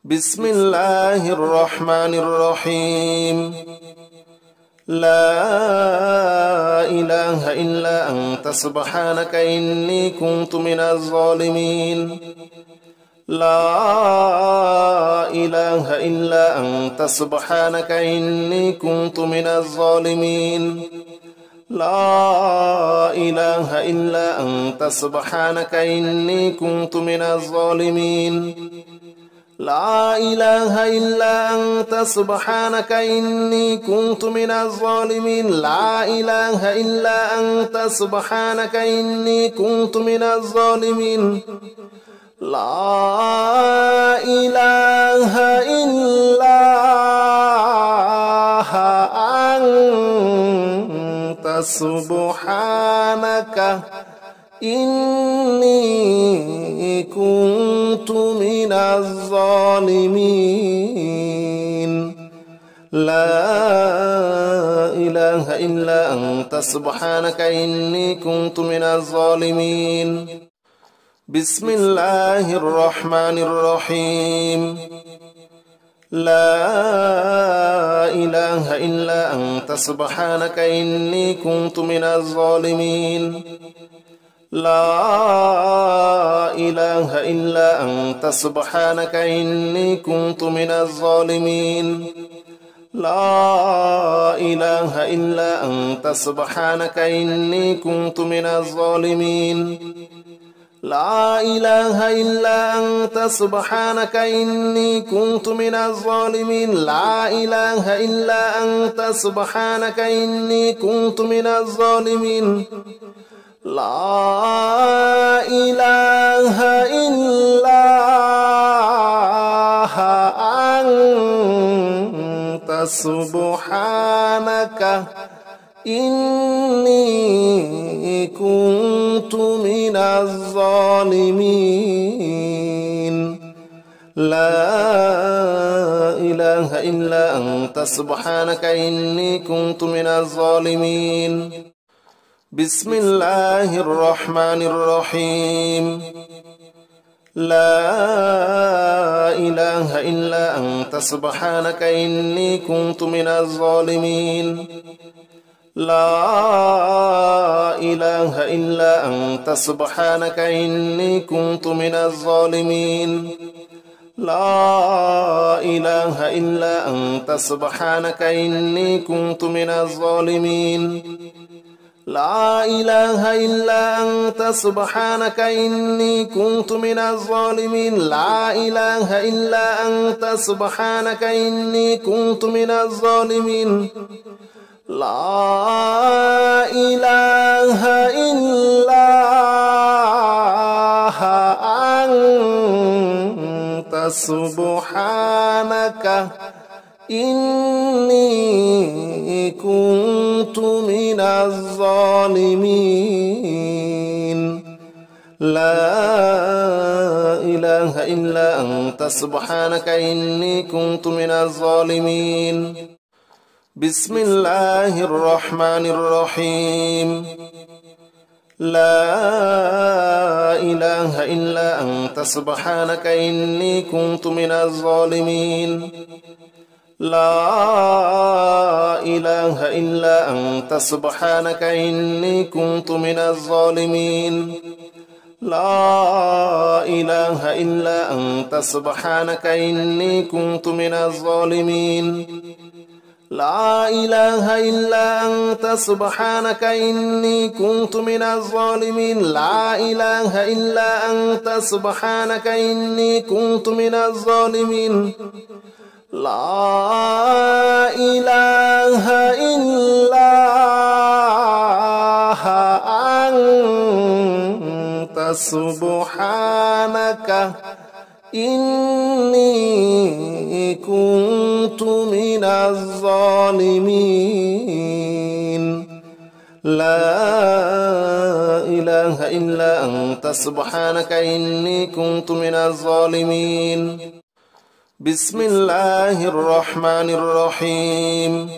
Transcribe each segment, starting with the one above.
بسم الله الرحمن الرحيم لا إله إلا أنت سبحانك إني كنت من الظالمين لا إله إلا أنت سبحانك إني كنت من الظالمين لا إله إلا أنت سبحانك إني كنت من الظالمين لا إله إلا أنت سبحانك إني كنت من الظالمين لا إله إلا أنت سبحانك إني كنت من الظالمين لا إله إلا أنت سبحانك إني كنت من الظالمين لا إله إلا أنت سبحانك إني كنت من الظالمين بسم الله الرحمن الرحيم لا إله إلا أنت سبحانك إني كنت من الظالمين لا إله إلا أنت سبحانك إني كنت من الظالمين لا إله إلا أنت سبحانك إني كنت من الظالمين لا إله إلا أنت سبحانك إني كنت من الظالمين لا إله إلا أنت سبحانك إني كنت من الظالمين لا إله إلا أنت سبحانك إني كنت من الظالمين لا إله إلا أنت سبحانك إني كنت من الظالمين بسم الله الرحمن الرحيم لا إله إلا أنت سبحانك إني كنت من الظالمين لا إله إلا أنت سبحانك إني كنت من الظالمين لا إله إلا أنت سبحانك إني كنت من الظالمين لا إله إلا أنت سبحانك إني كنت من الظالمين لا إله إلا أنت سبحانك إني كنت من الظالمين لا إله إلا أنت سبحانك إني كنت من الظالمين لا إله إلا أنت سبحانك إني كنت من الظالمين بسم الله الرحمن الرحيم لا إله إلا أنت سبحانك إني كنت من الظالمين لا إله إلا أنت سبحانك إني كنت من الظالمين لا إله إلا أنت سبحانك إني كنت من الظالمين لا إله إلا أنت سبحانك إني كنت من الظالمين لا إله إلا أنت سبحانك إني كنت من الظالمين لا إله إلا أنت سبحانك إني كنت من الظالمين لا إله إلا أنت سبحانك إني كنت من الظالمين بسم الله الرحمن الرحيم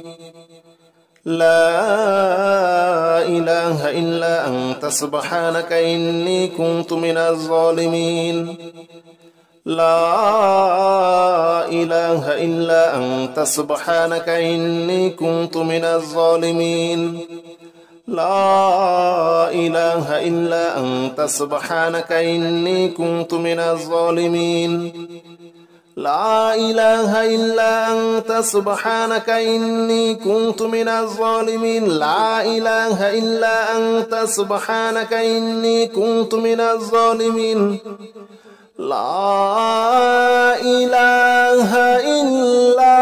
لا إله إلا أنت سبحانك إني كنت من الظالمين لا إله إلا أنت سبحانك إني كنت من الظالمين لا إله إلا أنت سبحانك إني كنت من الظالمين لا إله إلا أنت سبحانك إني كنت من الظالمين لا إله إلا أنت سبحانك إني كنت من الظالمين لا إله إلا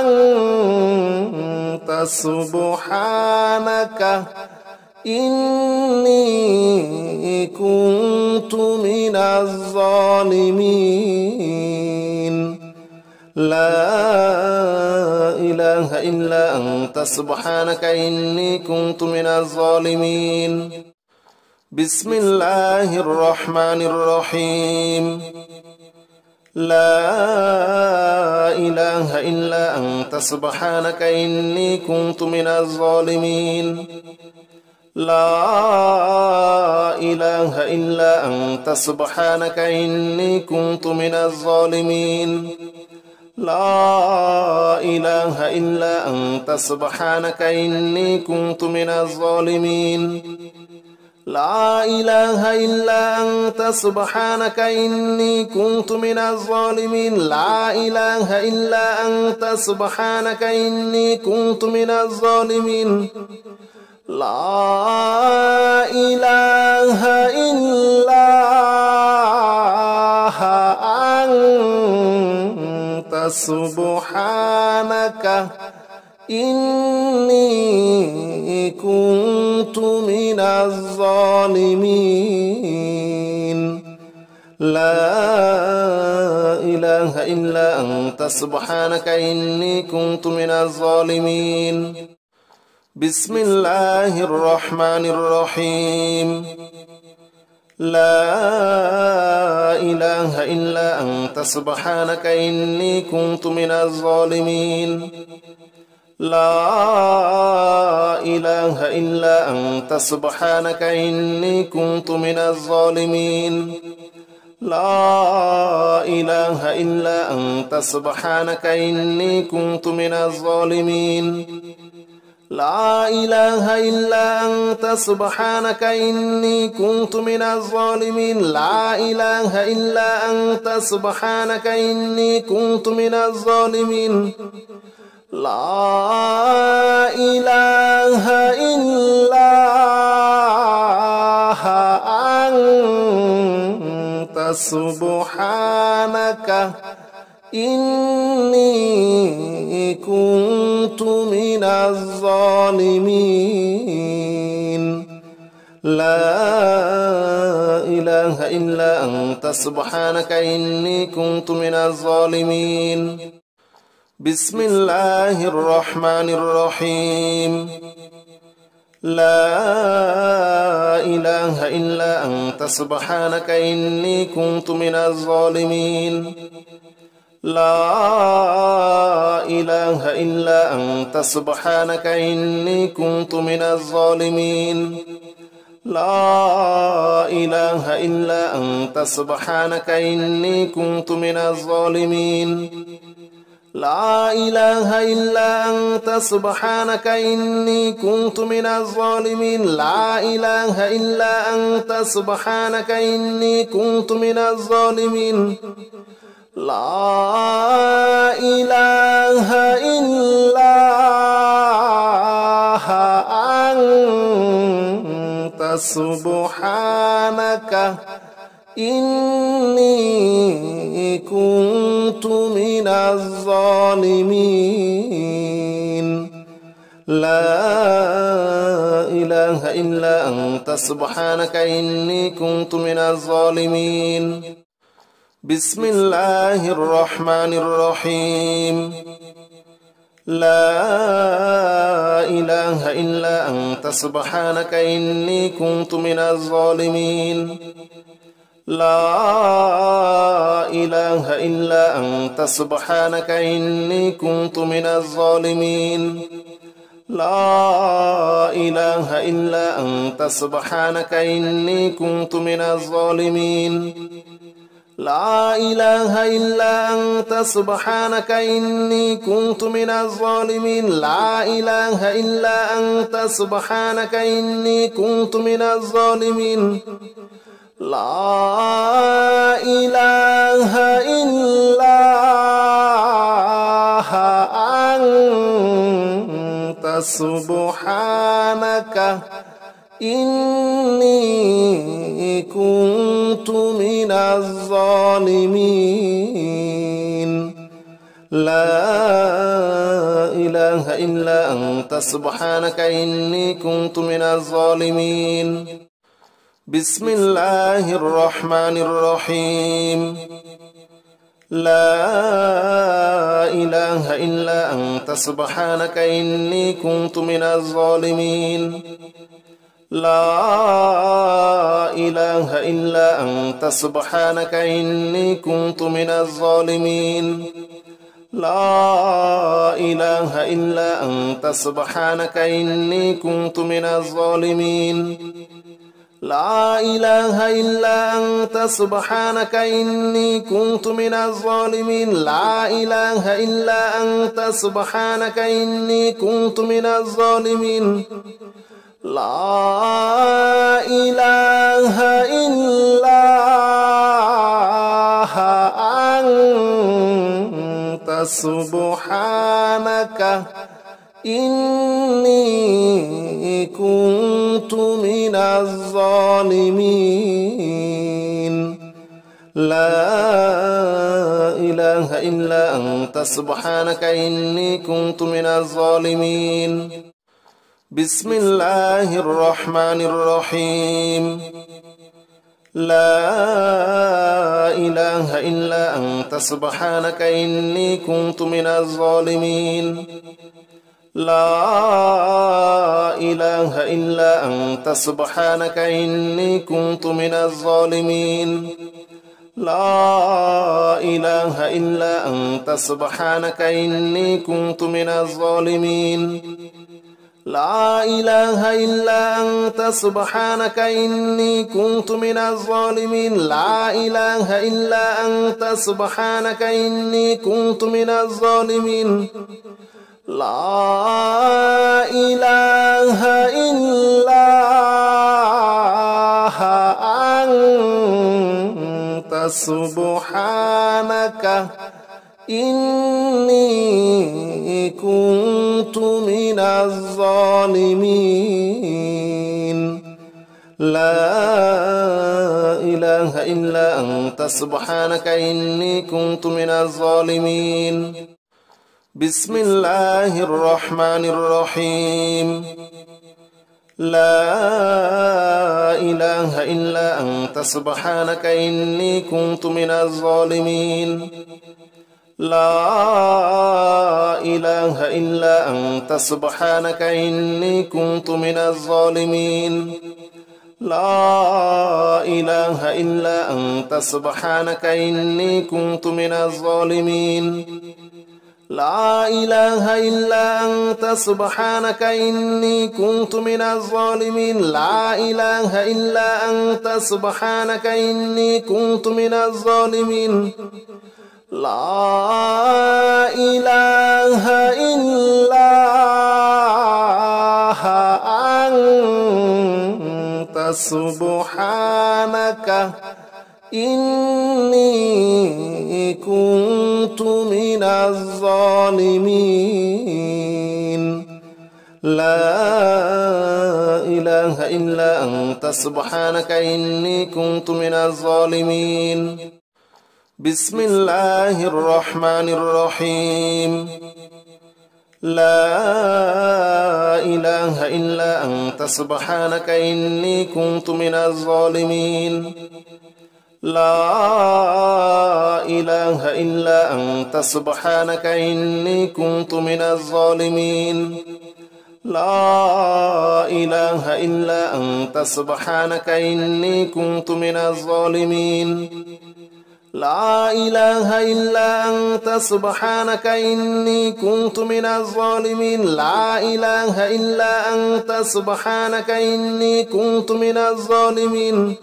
أنت سبحانك إني كنت من الظالمين لا إله إلا أنت سبحانك إني كنت من الظالمين بسم الله الرحمن الرحيم لا إله إلا أنت سبحانك إني كنت من الظالمين لا إله إلا أنت سبحانك إني كنت من الظالمين لا إله إلا أنت سبحانك إني كنت من الظالمين لا إله إلا أنت سبحانك إني كنت من الظالمين لا إله إلا أنت سبحانك إني كنت من الظالمين لا إله إلا أنت سبحانك إني كنت من الظالمين لا إله إلا أنت سبحانك إني كنت من الظالمين بسم الله الرحمن الرحيم لا إله إلا أنت سبحانك إني كنت من الظالمين لا إله إلا أنت سبحانك إني كنت من الظالمين لا إله إلا أنت سبحانك إني كنت من الظالمين لا إله إلا أنت سبحانك إني كنت من الظالمين لا إله إلا أنت سبحانك إني كنت من الظالمين لا إله إلا أنت سبحانك إني كنت من الظالمين لا إله إلا أنت سبحانك إني كنت من الظالمين بسم الله الرحمن الرحيم لا إله إلا أنت سبحانك إني كنت من الظالمين لا إله إلا أنت سبحانك إني كنت من الظالمين لا إله إلا أنت سبحانك إني كنت من الظالمين لا إله إلا أنت سبحانك إني كنت من الظالمين لا إله إلا أنت سبحانك إني كنت من الظالمين لا إله إلا أنت سبحانك إني كنت من الظالمين لا إله إلا أنت سبحانك إني كنت من الظالمين بسم الله الرحمن الرحيم لا إله إلا أنت سبحانك إني كنت من الظالمين لا إله إلا أنت سبحانك إني كنت من الظالمين لا إله إلا أنت سبحانك إني كنت من الظالمين لا إله إلا أنت سبحانك إني كنت من الظالمين لا إله إلا أنت سبحانك إني كنت من الظالمين لا إله إلا أنت سبحانك إني كنت من الظالمين لا إله إلا أنت سبحانك إني كنت من الظالمين بسم الله الرحمن الرحيم لا إله إلا أنت سبحانك إني كنت من الظالمين لا إله إلا أنت سبحانك إني كنت من الظالمين لا إله إلا أنت سبحانك إني كنت من الظالمين لا إله إلا أنت سبحانك إني كنت من الظالمين لا إله إلا أنت سبحانك إني كنت من الظالمين لا إله إلا أنت سبحانك إني كنت من الظالمين لا إله إلا أنت سبحانك إني كنت من الظالمين بسم الله الرحمن الرحيم لا إله إلا أنت سبحانك إني كنت من الظالمين لا إله إلا أنت سبحانك إني كنت من الظالمين لا إله إلا أنت سبحانك إني كنت من الظالمين لا إله إلا أنت سبحانك إني كنت من الظالمين لا إله إلا أنت سبحانك إني كنت من الظالمين لا إله إلا أنت سبحانك إني كنت من الظالمين لا إله إلا أنت سبحانك إني كنت من الظالمين بسم الله الرحمن الرحيم لا إله إلا أنت سبحانك إني كنت من الظالمين لا إله إلا أنت سبحانك إني كنت من الظالمين لا إله إلا أنت سبحانك إني كنت من الظالمين لا إله إلا أنت سبحانك إني كنت من الظالمين لا إله إلا أنت سبحانك إني كنت من الظالمين لا إله إلا أنت سبحانك إني كنت من الظالمين لا إله إلا أنت سبحانك إني كنت من الظالمين بسم الله الرحمن الرحيم لا إله إلا أنت سبحانك إني كنت من الظالمين لا إله إلا أنت سبحانك إني كنت من الظالمين لا إله إلا أنت سبحانك إني كنت من الظالمين لا إله إلا أنت سبحانك إني كنت من الظالمين لا إله إلا أنت سبحانك إني كنت من الظالمين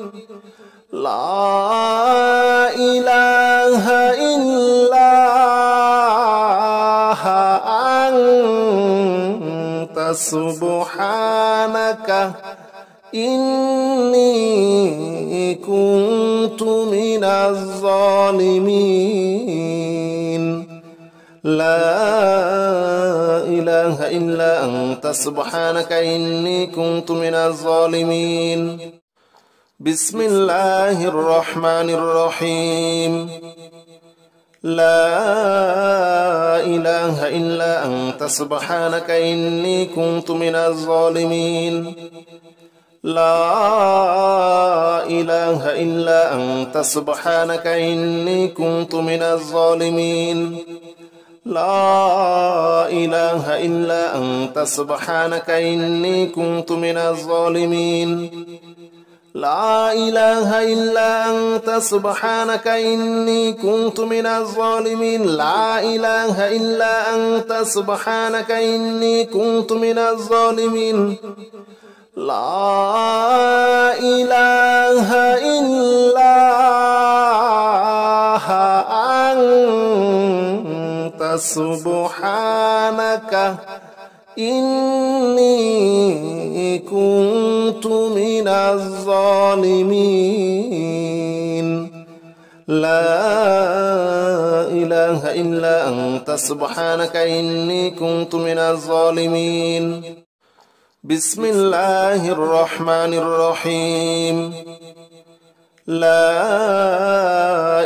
لا إله إلا أنت سبحانك إني كنت من الظالمين لا إله إلا أنت سبحانك إني كنت من الظالمين بسم الله الرحمن الرحيم لا إله إلا أنت سبحانك إني كنت من الظالمين لا إله إلا أنت سبحانك إني كنت من الظالمين لا إله إلا أنت سبحانك إني كنت من الظالمين لا إله إلا أنت سبحانك إني كنت من الظالمين لا إله إلا أنت سبحانك إني كنت من الظالمين لا إله إلا أنت سبحانك إني كنت من الظالمين لا إله إلا أنت سبحانك إني كنت من الظالمين بسم الله الرحمن الرحيم لا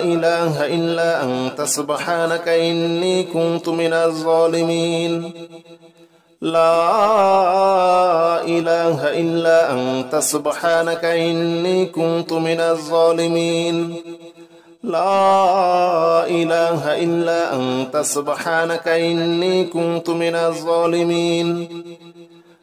إله إلا أنت سبحانك إني كنت من الظالمين لا إله إلا أنت سبحانك إني كنت من الظالمين لا إله إلا أنت سبحانك إني كنت من الظالمين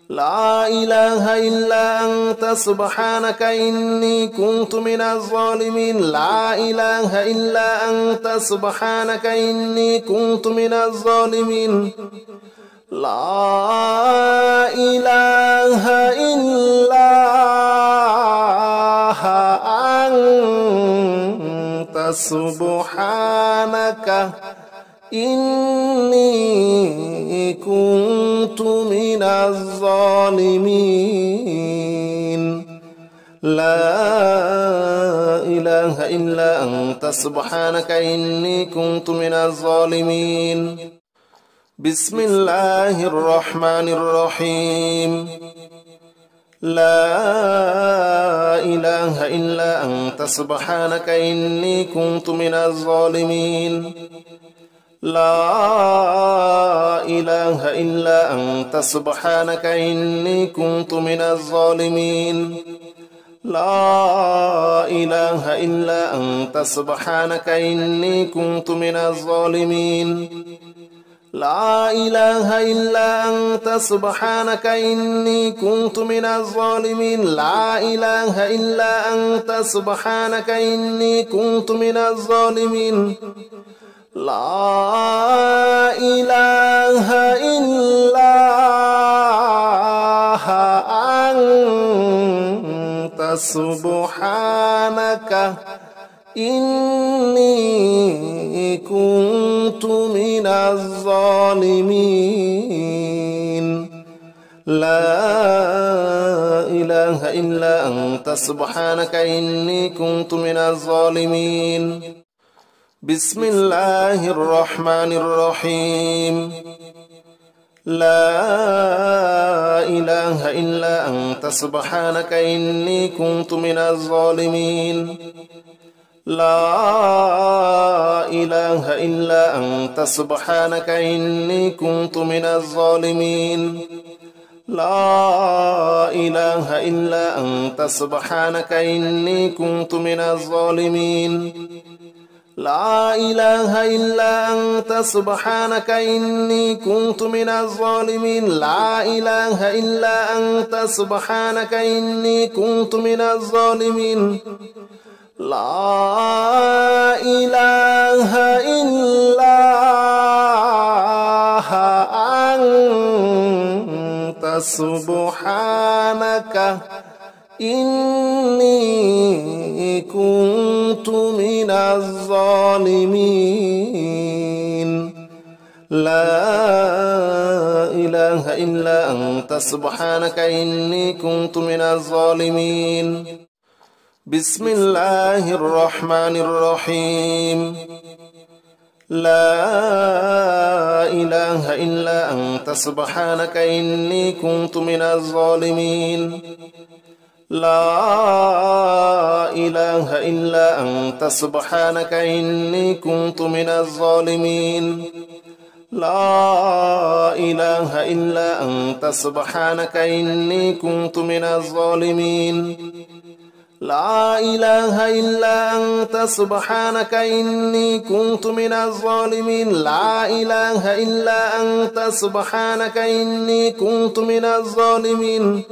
لا إله إلا أنت سبحانك إني كنت من الظالمين لا إله إلا أنت سبحانك إني كنت من الظالمين لا إله إلا أنت سبحانك إني كنت من الظالمين لا إله إلا أنت سبحانك إني كنت من الظالمين بسم الله الرحمن الرحيم لا إله إلا أنت سبحانك إني كنت من الظالمين لا إله إلا أنت سبحانك إني كنت من الظالمين لا إله إلا أنت سبحانك إني كنت من الظالمين لا إله إلا أنت سبحانك إني كنت من الظالمين لا إله إلا أنت سبحانك إني كنت من الظالمين لا إله إلا أنت سبحانك إني كنت من الظالمين لا إله إلا أنت سبحانك إني كنت من الظالمين بسم الله الرحمن الرحيم لا إله إلا أنت سبحانك إني كنت من الظالمين لا إله إلا أنت سبحانك إني كنت من الظالمين لا إله إلا أنت سبحانك إني كنت من الظالمين لا إله إلا أنت سبحانك إني كنت من الظالمين لا إله إلا أنت سبحانك إني كنت من الظالمين لا إله إلا أنت سبحانك إني كنت من الظالمين لا إله إلا أنت سبحانك إني كنت من الظالمين بسم الله الرحمن الرحيم لا إله إلا أنت سبحانك إني كنت من الظالمين لا إله إلا أنت سبحانك إني كنت من الظالمين لا إله إلا أنت سبحانك إني كنت من الظالمين لا إله إلا أنت سبحانك إني كنت من الظالمين لا إله إلا أنت سبحانك إني كنت من الظالمين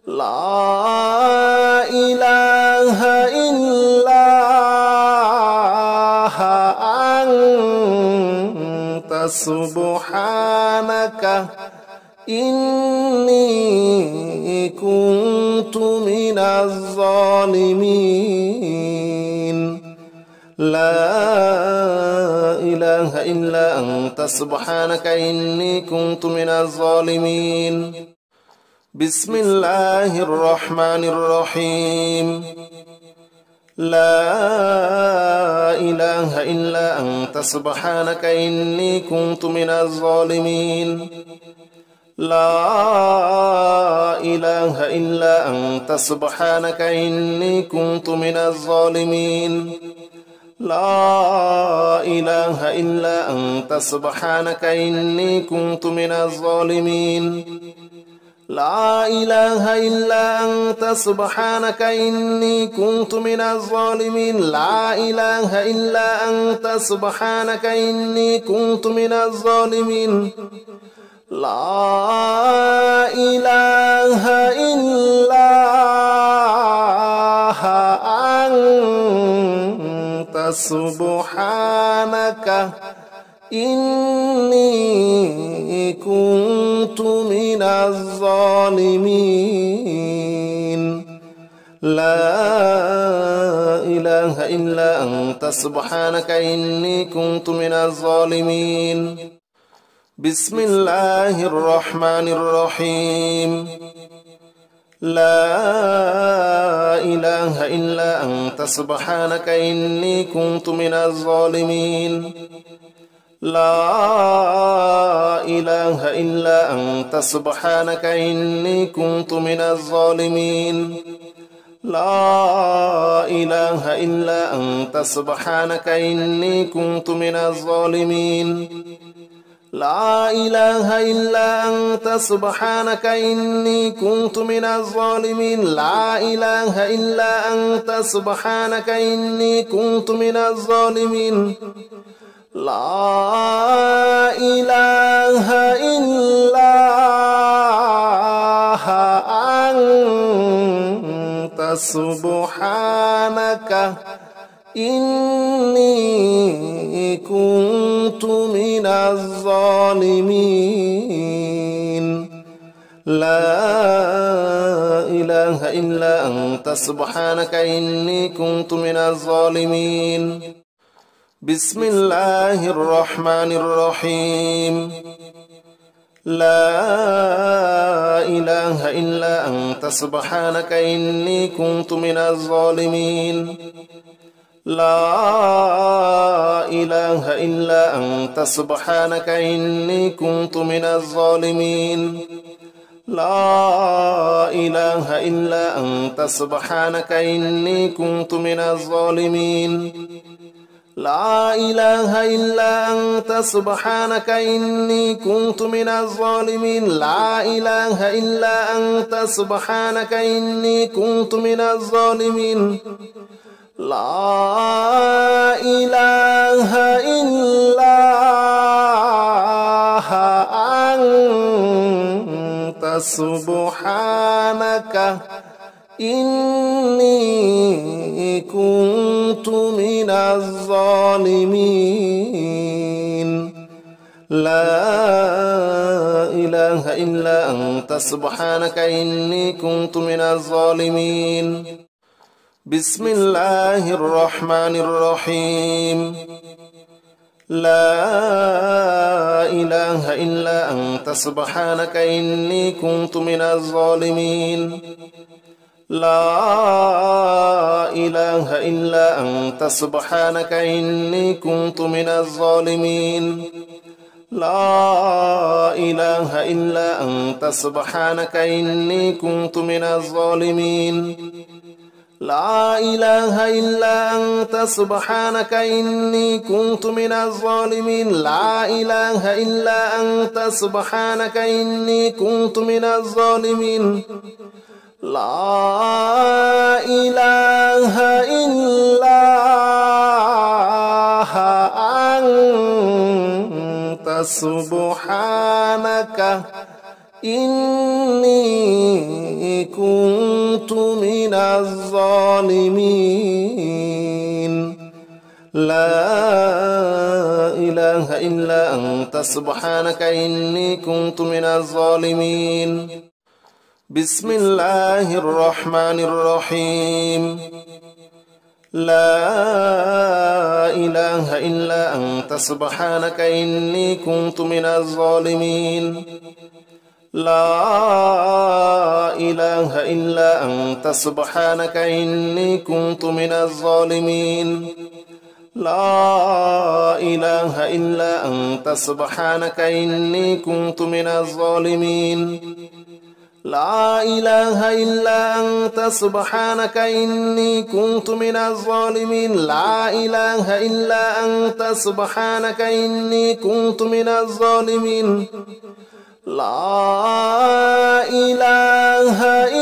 لا إله إلا أنت سبحانك إني كنت من الظالمين لا إله إلا أنت سبحانك إني كنت من الظالمين بسم الله الرحمن الرحيم لا إله إلا أنت سبحانك إني كنت من الظالمين لا إله إلا أنت سبحانك إني كنت من الظالمين لا إله إلا أنت سبحانك إني كنت من الظالمين لا إله إلا أنت سبحانك إني كنت من الظالمين لا إله إلا أنت سبحانك إني كنت من الظالمين لا إله إلا أنت سبحانك إني كنت من الظالمين لا إله إلا أنت سبحانك إني كنت من الظالمين بسم الله الرحمن الرحيم لا إله إلا أنت سبحانك إني كنت من الظالمين لا إله إلا أنت سبحانك إني كنت من الظالمين لا إله إلا أنت سبحانك إني كنت من الظالمين لا إله إلا أنت سبحانك إني كنت من الظالمين لا إله إلا أنت سبحانك إني كنت من الظالمين لا إله إلا أنت سبحانك إني كنت من الظالمين لا إله إلا أنت سبحانك إني كنت من الظالمين بسم الله الرحمن الرحيم لا إله إلا أنت سبحانك إني كنت من الظالمين لا إله إلا أنت سبحانك إني كنت من الظالمين لا إله إلا أنت سبحانك إني كنت من الظالمين لا إله إلا أنت سبحانك إني كنت من الظالمين لا إله إلا أنت سبحانك إني كنت من الظالمين لا إله إلا أنت سبحانك إني كنت من الظالمين لا إله إلا أنت سبحانك إني كنت من الظالمين بسم الله الرحمن الرحيم لا إله إلا أنت سبحانك إني كنت من الظالمين لا إله إلا أنت سبحانك إني كنت من الظالمين لا إله إلا أنت سبحانك إني كنت من الظالمين لا إله إلا أنت سبحانك إني كنت من الظالمين لا إله إلا أنت سبحانك إني كنت من الظالمين لا إله إلا أنت سبحانك إني كنت من الظالمين لا إله إلا أنت سبحانك إني كنت من الظالمين بسم الله الرحمن الرحيم لا إله إلا أنت سبحانك إني كنت من الظالمين لا إله إلا أنت سبحانك إني كنت من الظالمين لا إله إلا أنت سبحانك إني كنت من الظالمين لا إله إلا أنت سبحانك إني كنت من الظالمين لا إله إلا أنت سبحانك إني كنت من الظالمين لا إله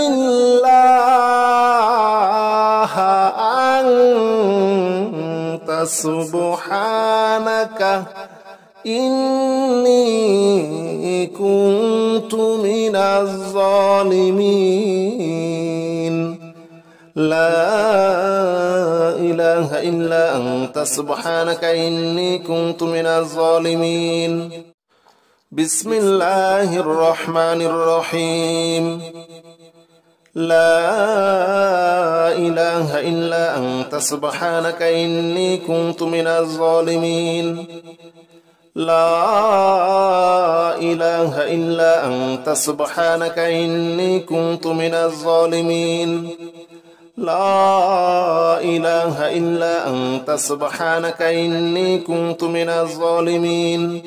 إلا أنت سبحانك إني كنت من الظالمين لا إله إلا أنت سبحانك إني كنت من الظالمين بسم الله الرحمن الرحيم لا إله إلا أنت سبحانك إني كنت من الظالمين لا إله إلا أنت سبحانك إني كنت من الظالمين لا إله إلا أنت سبحانك إني كنت من الظالمين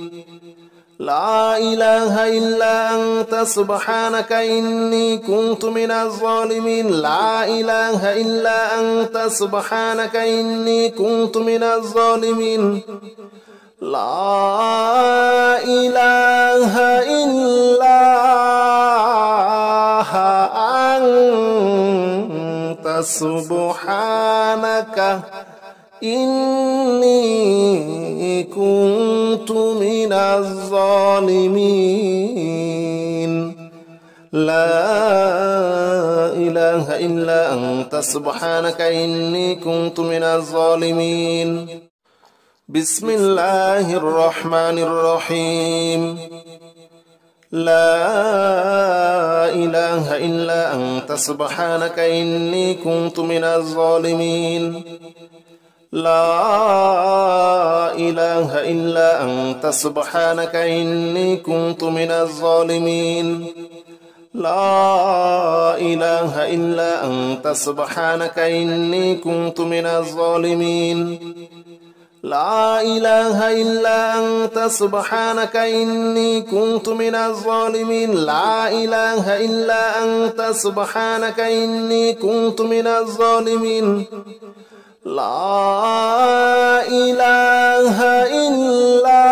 لا إله إلا أنت سبحانك إني كنت من الظالمين لا إله إلا أنت سبحانك إني كنت من الظالمين لا إله إلا أنت سبحانك إني كنت من الظالمين لا إله إلا أنت سبحانك إني كنت من الظالمين بسم الله الرحمن الرحيم لا إله إلا أنت سبحانك إني كنت من الظالمين لا إله إلا أنت سبحانك إني كنت من الظالمين لا إله إلا أنت سبحانك إني كنت من الظالمين لا إله إلا أنت سبحانك إني كنت من الظالمين لا إله إلا أنت سبحانك إني كنت من الظالمين لا إله إلا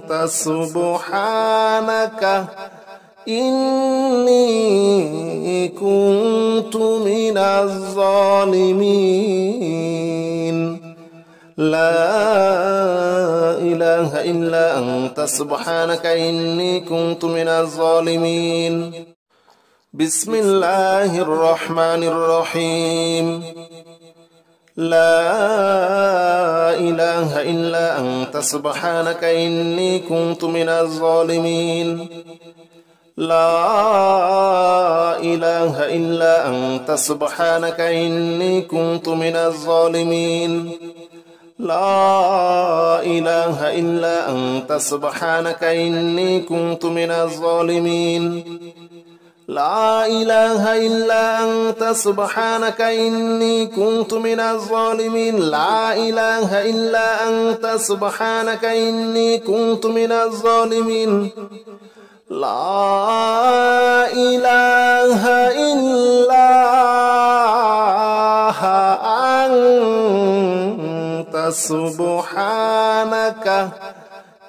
أنت سبحانك إني كنت من الظالمين لا إله إلا أنت سبحانك إني كنت من الظالمين بسم الله الرحمن الرحيم لا إله إلا أنت سبحانك إني كنت من الظالمين لا إله إلا أنت سبحانك إني كنت من الظالمين لا إله إلا أنت سبحانك إني كنت من الظالمين لا إله إلا أنت سبحانك إني كنت من الظالمين لا إله إلا أنت سبحانك إني كنت من الظالمين لا إله إلا أنت سبحانك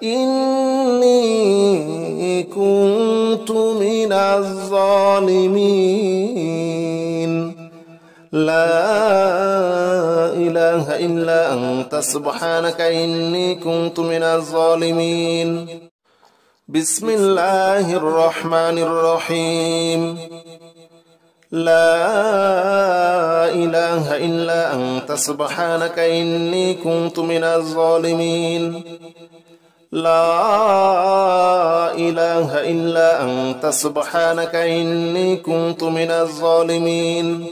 إني كنت من الظالمين لا إله إلا أنت سبحانك إني كنت من الظالمين بسم الله الرحمن الرحيم لا إله إلا أنت سبحانك إني كنت من الظالمين لا إله إلا أنت سبحانك إني كنت من الظالمين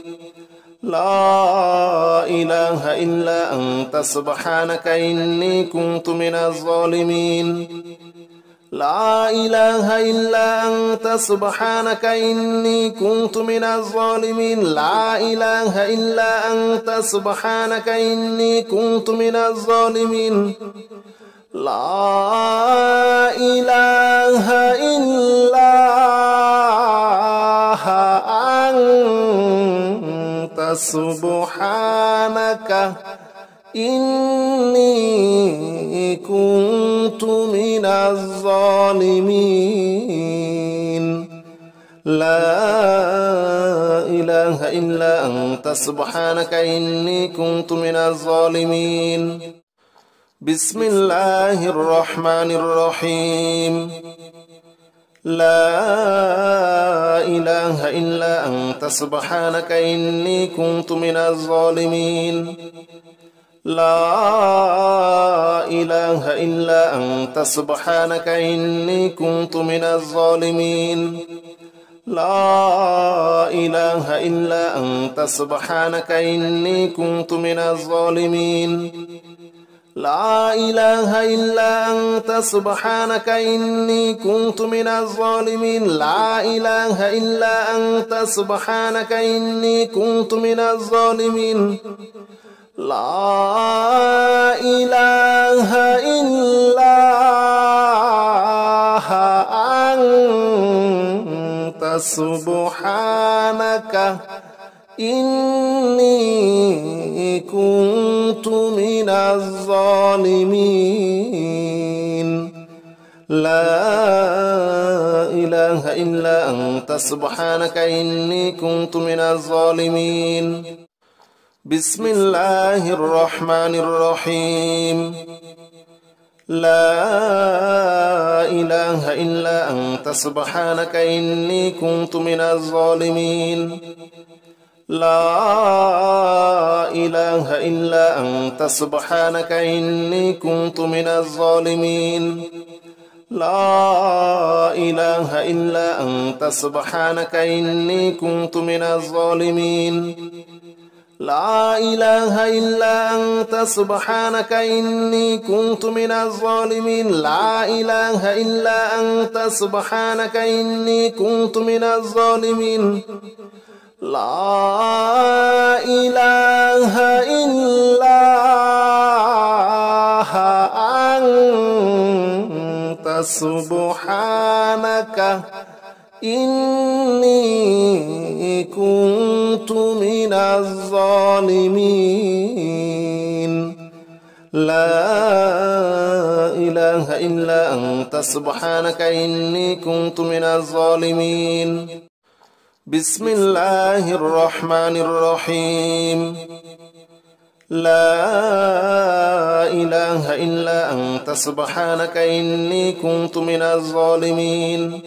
لا إله إلا أنت سبحانك إني كنت من الظالمين لا إله إلا أنت سبحانك إني كنت من الظالمين لا إله إلا أنت سبحانك إني كنت من الظالمين لا إله إلا أنت سبحانك إني كنت من الظالمين لا إله إلا أنت سبحانك إني كنت من الظالمين بسم الله الرحمن الرحيم لا إله إلا أنت سبحانك إني كنت من الظالمين لا إله إلا أنت سبحانك إني كنت من الظالمين لا إله إلا أنت سبحانك إني كنت من الظالمين لا إله إلا أنت سبحانك إني كنت من الظالمين لا إله إلا أنت سبحانك إني كنت من الظالمين لا إله إلا أنت سبحانك إني كنت من الظالمين لا إله إلا أنت سبحانك إني كنت من الظالمين بسم الله الرحمن الرحيم لا إله إلا أنت سبحانك إني كنت من الظالمين لا إله إلا أنت سبحانك إني كنت من الظالمين لا إله إلا أنت سبحانك إني كنت من الظالمين لا إله إلا أنت سبحانك إني كنت من الظالمين لا إله إلا أنت سبحانك إني كنت من الظالمين لا إله إلا أنت سبحانك إني كنت من الظالمين لا إله إلا أنت سبحانك إني كنت من الظالمين بسم الله الرحمن الرحيم لا إله إلا أنت سبحانك إني كنت من الظالمين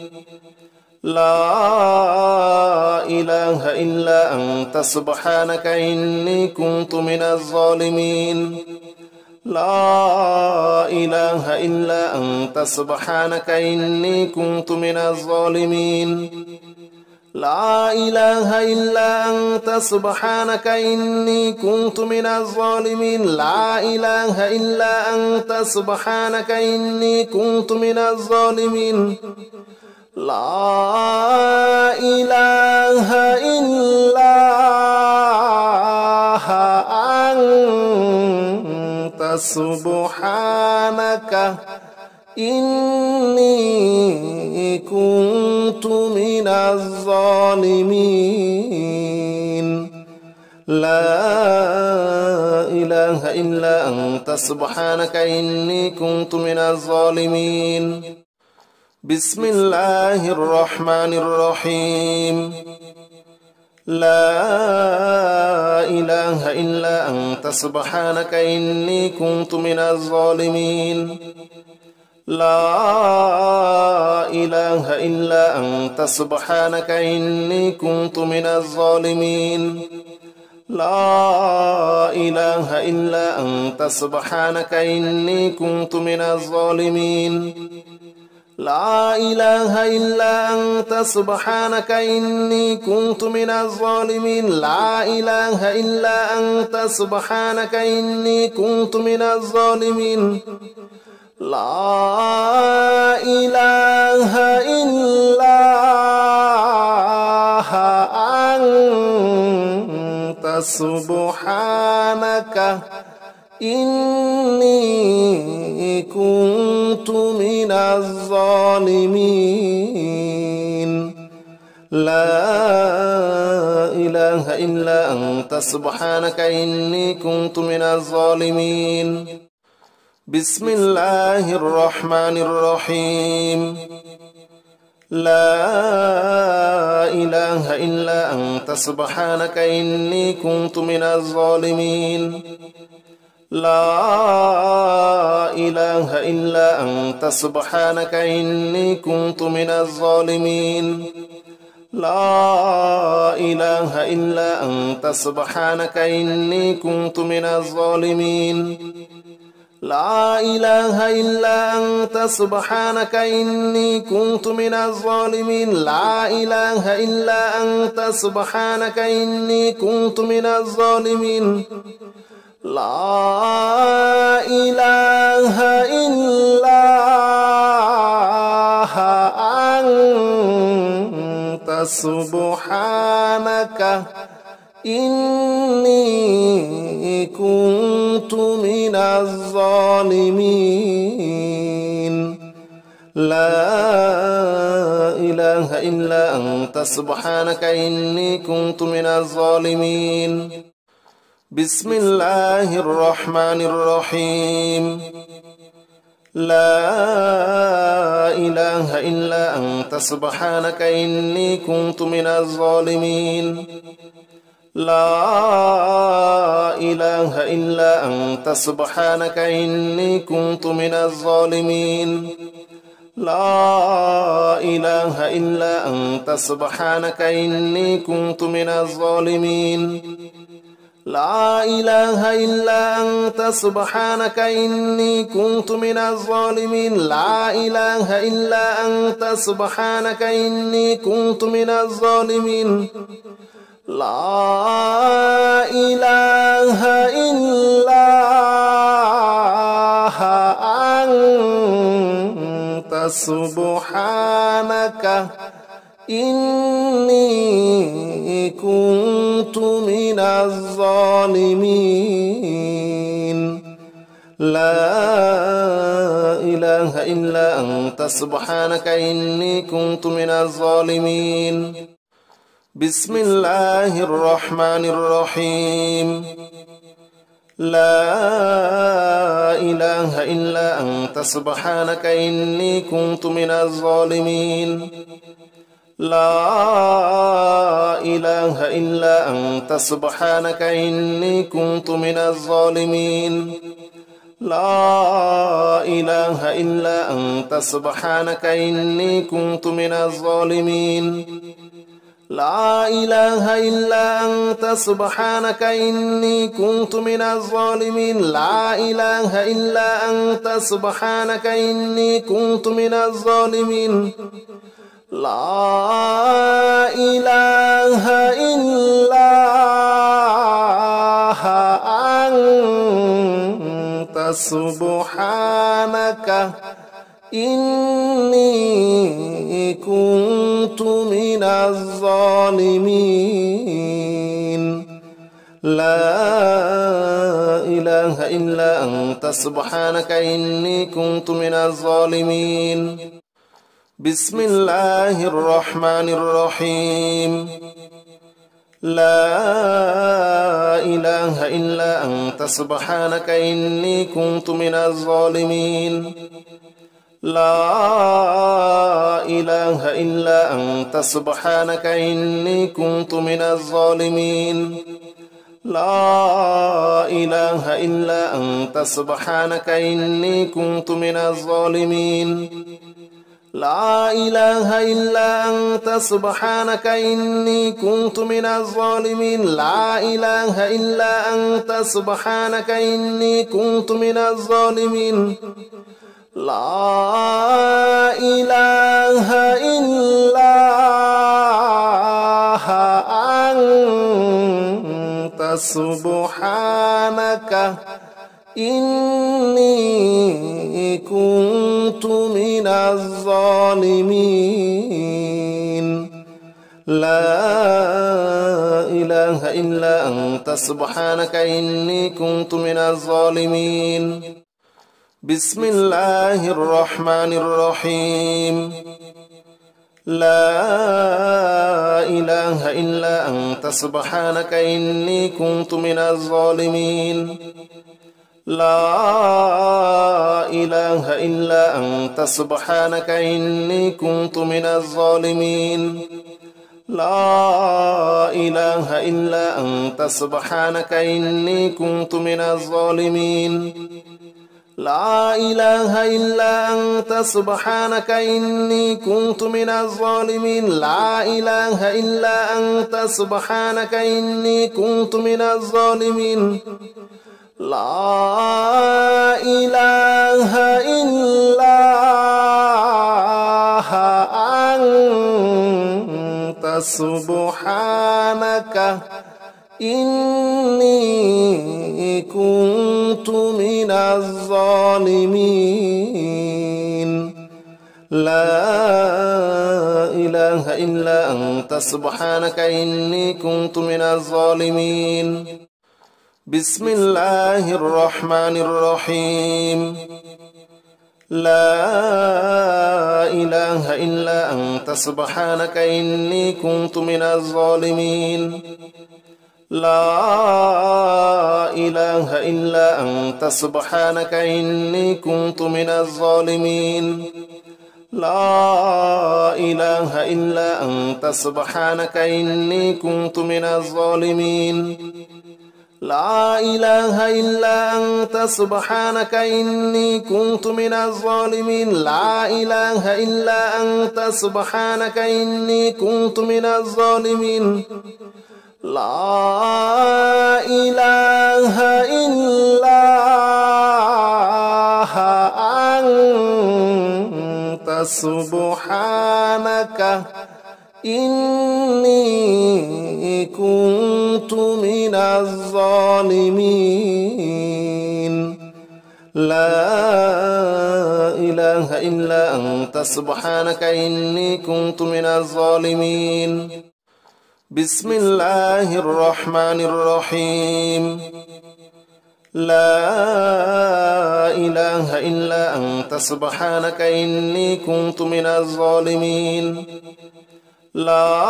لا إله إلا أنت سبحانك إني كنت من الظالمين لا إله إلا أنت سبحانك إني كنت من الظالمين لا إله إلا أنت سبحانك إني كنت من الظالمين لا إله إلا أنت سبحانك إني كنت من الظالمين لا إله إلا أنت سبحانك إني كنت من الظالمين لا إله إلا أنت سبحانك إني كنت من الظالمين بسم الله الرحمن الرحيم لا إله إلا أنت سبحانك إني كنت من الظالمين لا إله إلا أنت سبحانك إني كنت من الظالمين لا إله إلا أنت سبحانك إني كنت من الظالمين لا إله إلا أنت سبحانك إني كنت من الظالمين لا إله إلا أنت سبحانك إني كنت من الظالمين لا إله إلا أنت سبحانك إني كنت من الظالمين لا إله إلا أنت سبحانك إني كنت من الظالمين بسم الله الرحمن الرحيم لا إله إلا أنت سبحانك إني كنت من الظالمين لا إله إلا أنت سبحانك إني كنت من الظالمين لا إله إلا أنت سبحانك إني كنت من الظالمين لا إله إلا أنت سبحانك إني كنت من الظالمين لا إله إلا أنت سبحانك إني كنت من الظالمين لا إله إلا أنت سبحانك إني كنت من الظالمين لا إله إلا أنت سبحانك إني كنت من الظالمين بسم الله الرحمن الرحيم لا إله إلا أنت سبحانك إني كنت من الظالمين لا إله إلا أنت سبحانك إني كنت من الظالمين لا إله إلا أنت سبحانك إني كنت من الظالمين لا إله إلا أنت سبحانك إني كنت من الظالمين لا إله إلا أنت سبحانك إني كنت من الظالمين لا إله إلا أنت سبحانك إني كنت من الظالمين لا إله إلا أنت سبحانك إني كنت من الظالمين بسم الله الرحمن الرحيم لا إله إلا أنت سبحانك إني كنت من الظالمين لا إله إلا أنت سبحانك إني كنت من الظالمين لا إله إلا أنت سبحانك إني كنت من الظالمين لا إله إلا أنت سبحانك إني كنت من الظالمين لا إله إلا أنت سبحانك إني كنت من الظالمين لا إله إلا أنت سبحانك إني كنت من الظالمين لا إله إلا أنت سبحانك إني كنت من الظالمين بسم الله الرحمن الرحيم لا إله إلا أنت سبحانك إني كنت من الظالمين لا إله إلا أنت سبحانك إني كنت من الظالمين لا إله إلا أنت سبحانك إني كنت من الظالمين لا إله إلا أنت سبحانك إني كنت من الظالمين لا إله إلا أنت سبحانك إني كنت من الظالمين لا إله إلا أنت سبحانك إني كنت من الظالمين لا إله إلا أنت سبحانك إني كنت من الظالمين بسم الله الرحمن الرحيم لا إله إلا أنت سبحانك إني كنت من الظالمين لا إله إلا أنت سبحانك إني كنت من الظالمين لا إله إلا أنت سبحانك إني كنت من الظالمين لا إله إلا أنت سبحانك إني كنت من الظالمين لا إله إلا أنت سبحانك إني كنت من الظالمين لا إله إلا أنت سبحانك إني كنت من الظالمين لا إله إلا أنت سبحانك إني كنت من الظالمين بسم الله الرحمن الرحيم لا إله إلا أنت سبحانك إني كنت من الظالمين لا إله إلا أنت سبحانك إني كنت من الظالمين لا إله إلا أنت سبحانك إني كنت من الظالمين لا إله إلا أنت سبحانك إني كنت من الظالمين لا إله إلا أنت سبحانك إني كنت من الظالمين لا إله إلا أنت سبحانك إني كنت من الظالمين لا إله إلا أنت سبحانك إني كنت من الظالمين بسم الله الرحمن الرحيم لا إله إلا أنت سبحانك إني كنت من الظالمين لا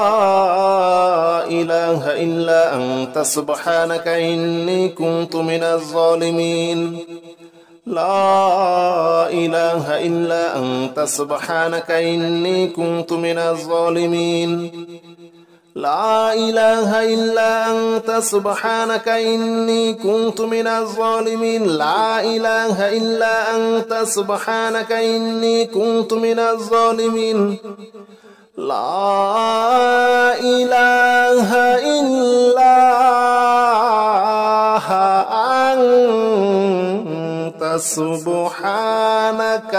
إله إلا أنت سبحانك إني كنت من الظالمين لا إله إلا أنت سبحانك إني كنت من الظالمين لا إله إلا أنت سبحانك إني كنت من الظالمين لا إله إلا أنت سبحانك إني كنت من الظالمين لا إله إلا أنت سبحانك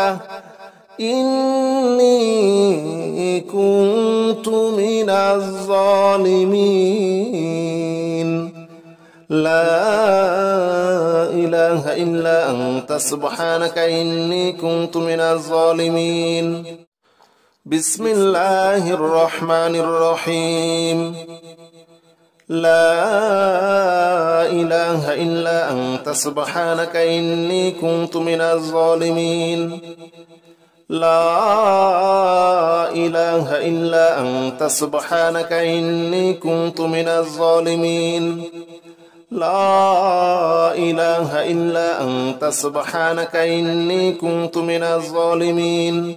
إني كنت من الظالمين لا إله إلا أنت سبحانك إني كنت من الظالمين بسم الله الرحمن الرحيم لا إله إلا أنت سبحانك إني كنت من الظالمين لا إله إلا أنت سبحانك إني كنت من الظالمين لا إله إلا أنت سبحانك إني كنت من الظالمين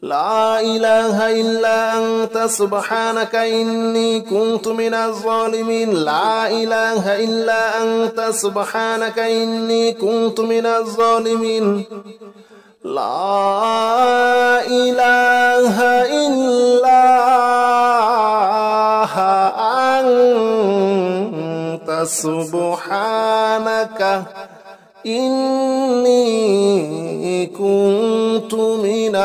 لا إله إلا أنت سبحانك إني كنت من الظالمين لا إله إلا أنت سبحانك إني كنت من الظالمين لا إله إلا أنت سبحانك إني كنت من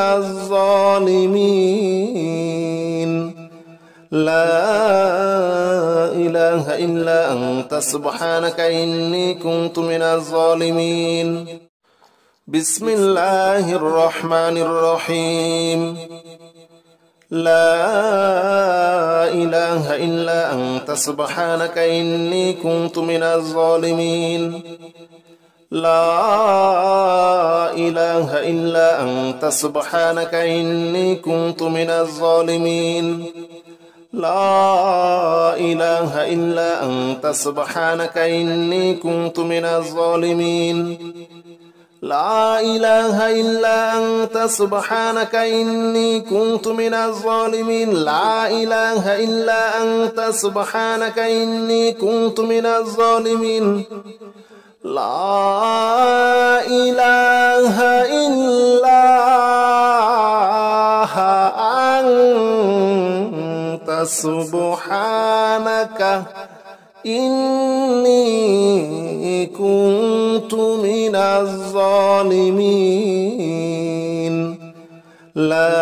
الظالمين لا إله إلا أنت سبحانك إني كنت من الظالمين بسم الله الرحمن الرحيم لا إله إلا أنت سبحانك إني كنت من الظالمين لا إله إلا أنت سبحانك إني كنت من الظالمين لا إله إلا أنت سبحانك إني كنت من الظالمين لا إله إلا أنت سبحانك إني كنت من الظالمين لا إله إلا أنت سبحانك إني كنت من الظالمين لا إله إلا أنت سبحانك إني كنت من الظالمين لا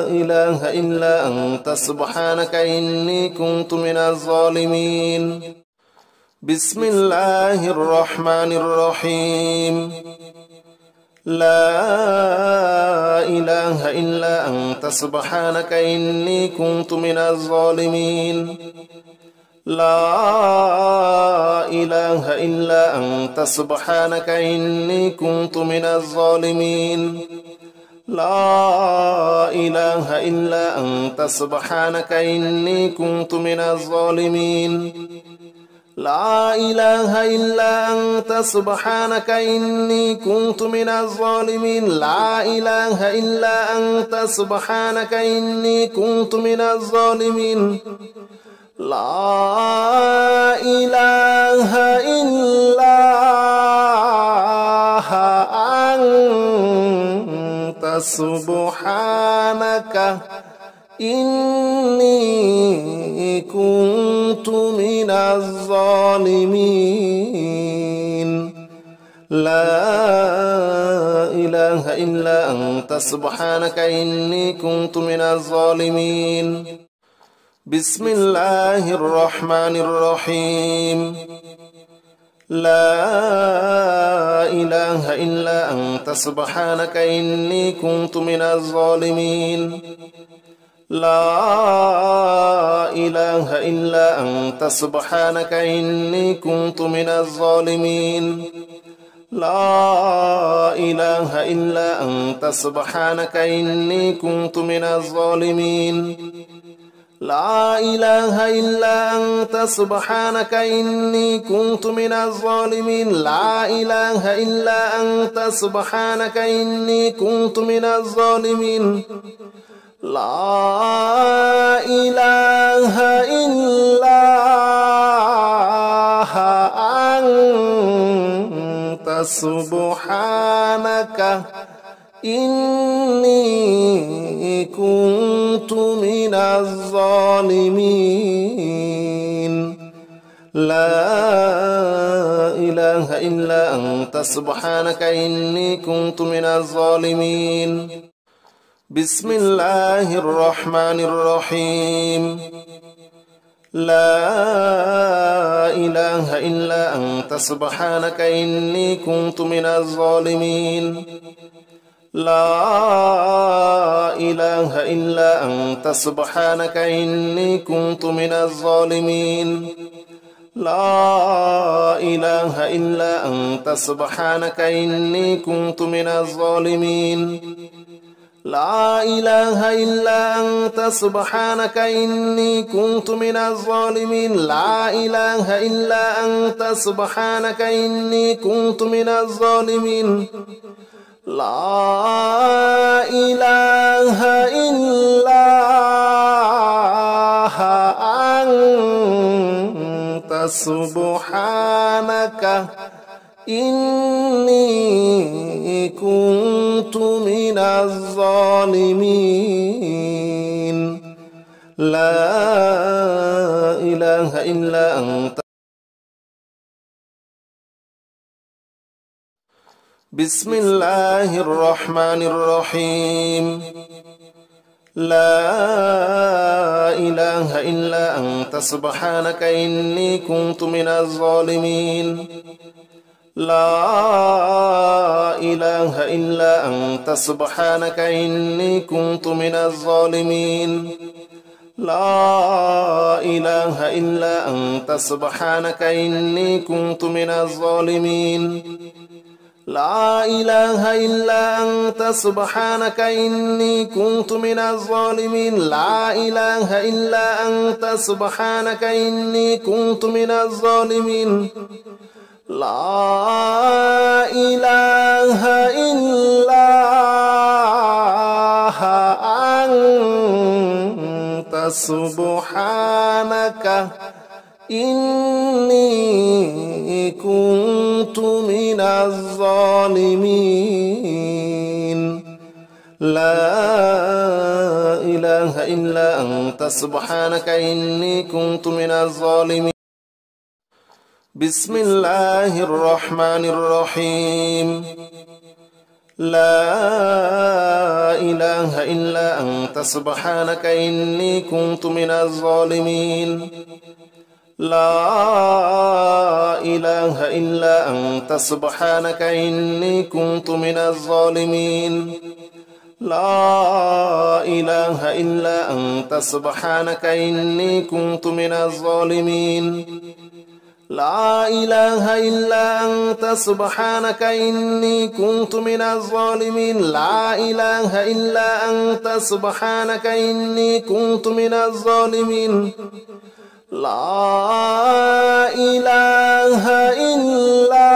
إله إلا أنت سبحانك إني كنت من الظالمين بسم الله الرحمن الرحيم لا إله إلا أنت سبحانك إني كنت من الظالمين لا إله إلا أنت سبحانك إني كنت من الظالمين لا إله إلا أنت سبحانك إني كنت من الظالمين لا إله إلا أنت سبحانك إني كنت من الظالمين لا إله إلا أنت سبحانك إني كنت من الظالمين لا إله إلا أنت سبحانك إني كنت من الظالمين لا إله إلا أنت سبحانك إني كنت من الظالمين بسم الله الرحمن الرحيم لا إله إلا أنت سبحانك إني كنت من الظالمين لا إله إلا أنت سبحانك إني كنت من الظالمين لا إله إلا أنت سبحانك إني كنت من الظالمين لا إله إلا أنت سبحانك إني كنت من الظالمين لا إله إلا أنت سبحانك إني كنت من الظالمين لا إله إلا أنت سبحانك إني كنت من الظالمين لا إله إلا أنت سبحانك إني كنت من الظالمين بسم الله الرحمن الرحيم لا إله إلا أنت سبحانك إني كنت من الظالمين لا إله إلا أنت سبحانك إني كنت من الظالمين لا إله إلا أنت سبحانك إني كنت من الظالمين لا إله إلا أنت سبحانك إني كنت من الظالمين لا إله إلا أنت سبحانك إني كنت من الظالمين لا إله إلا أنت سبحانك إني كنت من الظالمين لا إله إلا أنت بسم الله الرحمن الرحيم لا إله إلا أنت سبحانك إني كنت من الظالمين لا إله إلا أنت سبحانك إني كنت من الظالمين لا إله إلا أنت سبحانك إني كنت من الظالمين لا إله إلا أنت سبحانك إني كنت من الظالمين لا إله إلا أنت سبحانك إني كنت من الظالمين لا إله إلا أنت سبحانك إني كنت من الظالمين لا إله إلا أنت سبحانك إني كنت من الظالمين بسم الله الرحمن الرحيم لا إله إلا أنت سبحانك إني كنت من الظالمين لا إله إلا أنت سبحانك إني كنت من الظالمين لا إله إلا أنت سبحانك إني كنت من الظالمين لا إله إلا أنت سبحانك إني كنت من الظالمين لا إله إلا أنت سبحانك إني كنت من الظالمين لا إله إلا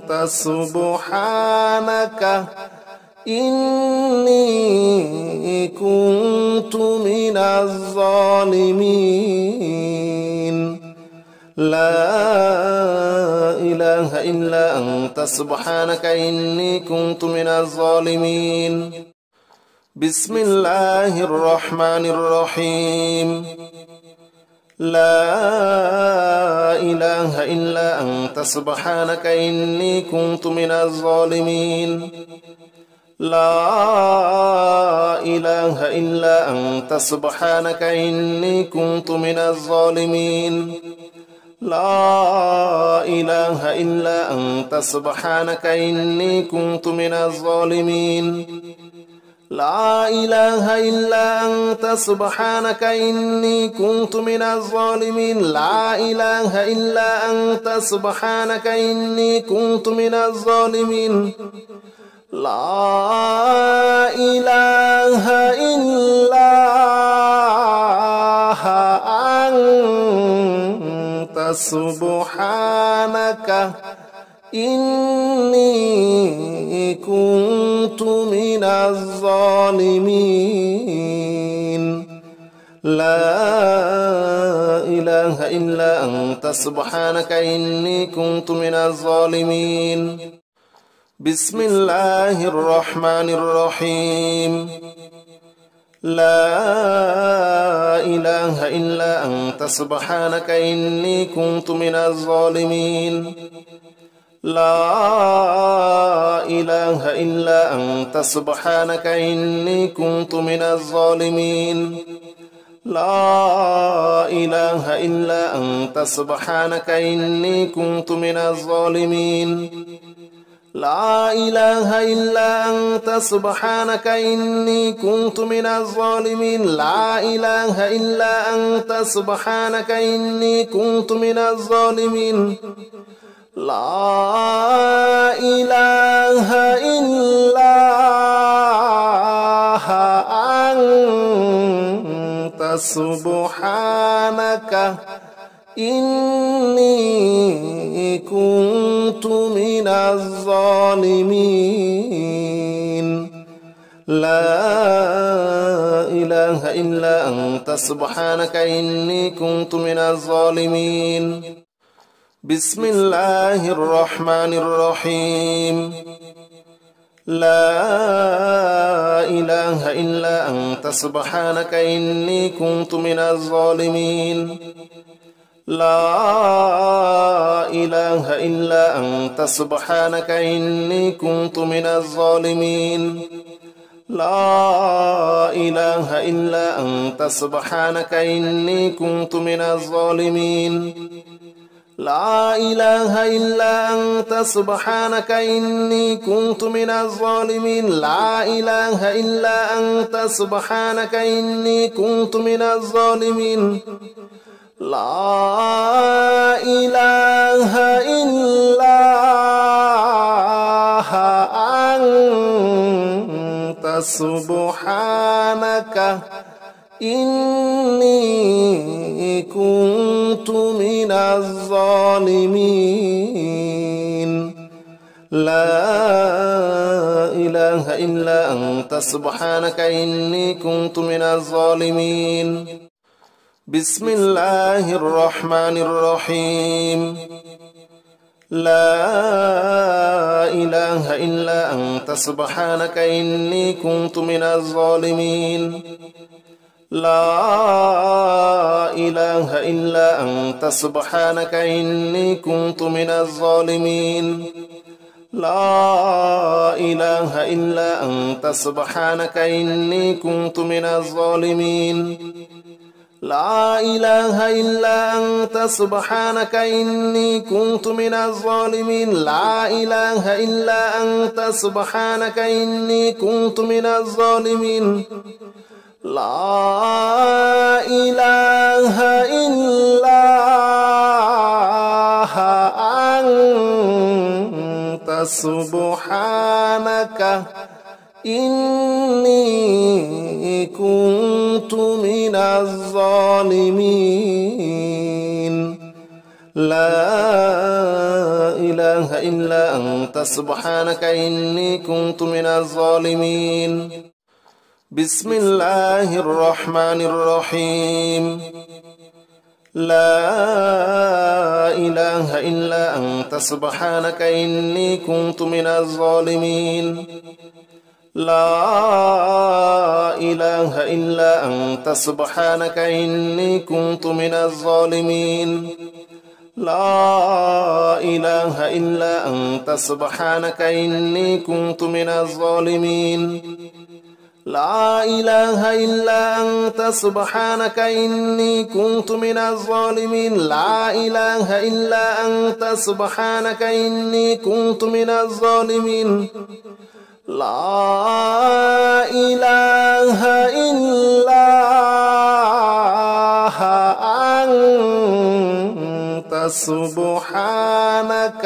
أنت سبحانك إني كنت من الظالمين لا إله إلا أنت سبحانك إني كنت من الظالمين بسم الله الرحمن الرحيم لا إله إلا أنت سبحانك إني كنت من الظالمين لا إله إلا أنت سبحانك إني كنت من الظالمين لا إله إلا أنت سبحانك إني كنت من الظالمين لا إله إلا أنت سبحانك إني كنت من الظالمين لا إله إلا أنت سبحانك إني كنت من الظالمين لا إله إلا أنت سبحانك إني كنت من الظالمين لا إله إلا أنت سبحانك إني كنت من الظالمين بسم الله الرحمن الرحيم لا إله إلا أنت سبحانك إني كنت من الظالمين لا إله إلا أنت سبحانك إني كنت من الظالمين لا إله إلا أنت سبحانك إني كنت من الظالمين لا إله إلا أنت سبحانك إني كنت من الظالمين لا إله إلا أنت سبحانك إني كنت من الظالمين لا إله إلا أنت سبحانك إني كنت من الظالمين لا إله إلا أنت سبحانك إني كنت من الظالمين بسم الله الرحمن الرحيم لا إله إلا أنت سبحانك إني كنت من الظالمين لا إله إلا أنت سبحانك إني كنت من الظالمين لا إله إلا أنت سبحانك إني كنت من الظالمين لا إله إلا أنت سبحانك إني كنت من الظالمين لا إله إلا أنت سبحانك إني كنت من الظالمين لا إله إلا أنت سبحانك إني كنت من الظالمين لا إله إلا أنت سبحانك إني كنت من الظالمين بسم الله الرحمن الرحيم لا إله إلا أنت سبحانك إني كنت من الظالمين لا إله إلا أنت سبحانك إني كنت من الظالمين لا إله إلا أنت سبحانك إني كنت من الظالمين لا إله إلا أنت سبحانك إني كنت من الظالمين لا إله إلا أنت سبحانك إني كنت من الظالمين لا إله إلا أنت سبحانك إني كنت من الظالمين لا إله إلا أنت سبحانك إني كنت من الظالمين بسم الله الرحمن الرحيم لا إله إلا أنت سبحانك إني كنت من الظالمين لا إله إلا أنت سبحانك إني كنت من الظالمين لا إله إلا أنت سبحانك إني كنت من الظالمين لا إله إلا أنت سبحانك إني كنت من الظالمين لا إله إلا أنت سبحانك إني كنت من الظالمين لا إله إلا أنت سبحانك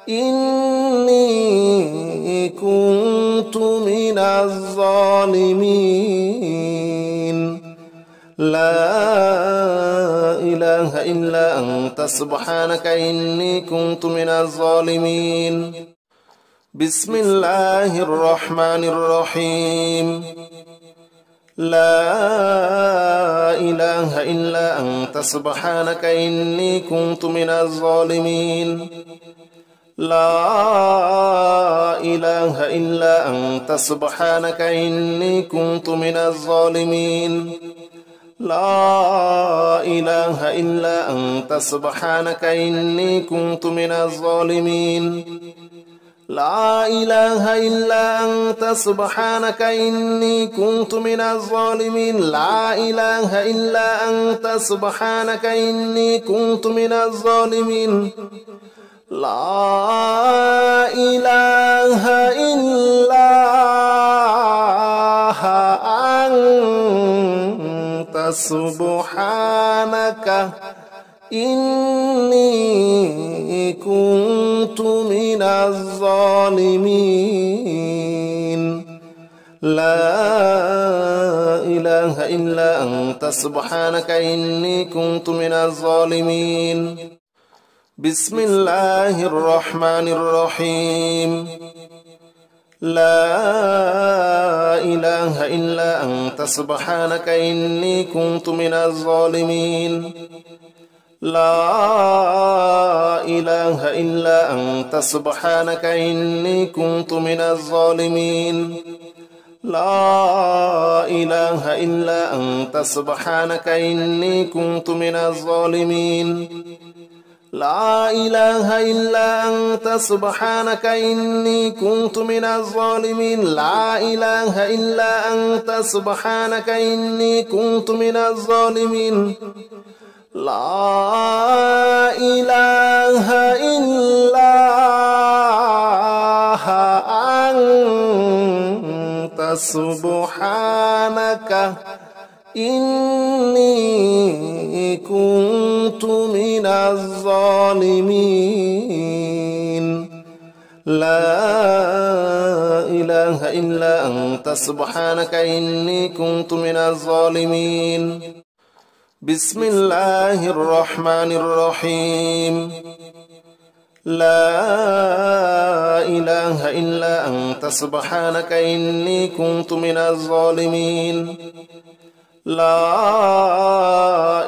إني كنت من الظالمين لا إله إلا أنت سبحانك إني كنت من الظالمين بسم الله الرحمن الرحيم لا إله إلا أنت سبحانك إني كنت من الظالمين لا إله إلا أنت سبحانك إني كنت من الظالمين لا إله إلا أنت سبحانك إني كنت من الظالمين لا إله إلا أنت سبحانك إني كنت من الظالمين لا إله إلا أنت سبحانك إني كنت من الظالمين لا إله إلا أنت سبحانك إني كنت من الظالمين لا إله إلا أنت سبحانك إني كنت من الظالمين بسم الله الرحمن الرحيم لا إله إلا أنت سبحانك إني كنت من الظالمين لا إله إلا أنت سبحانك إني كنت من الظالمين لا إله إلا أنت سبحانك إني كنت من الظالمين لا إله إلا أنت سبحانك إني كنت من الظالمين لا إله إلا أنت سبحانك إني كنت من الظالمين لا إله إلا أنت سبحانك إني كنت من الظالمين لا إله إلا أنت سبحانك إني كنت من الظالمين بسم الله الرحمن الرحيم لا إله إلا أنت سبحانك إني كنت من الظالمين لا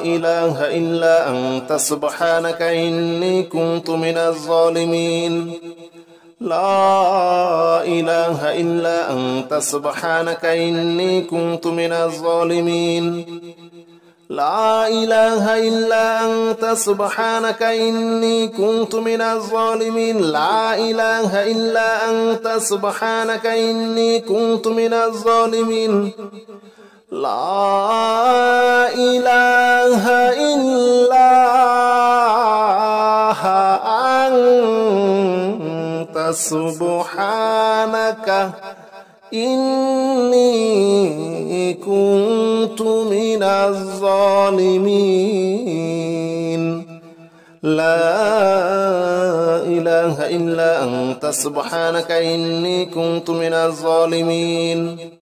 إله إلا أنت سبحانك إني كنت من الظالمين لا إله إلا أنت سبحانك إني كنت من الظالمين لا إله إلا أنت سبحانك إني كنت من الظالمين لا إله إلا أنت سبحانك إني كنت من الظالمين لا إله إلا أنت سبحانك إني كنت من الظالمين لا إله إلا أنت سبحانك إني كنت من الظالمين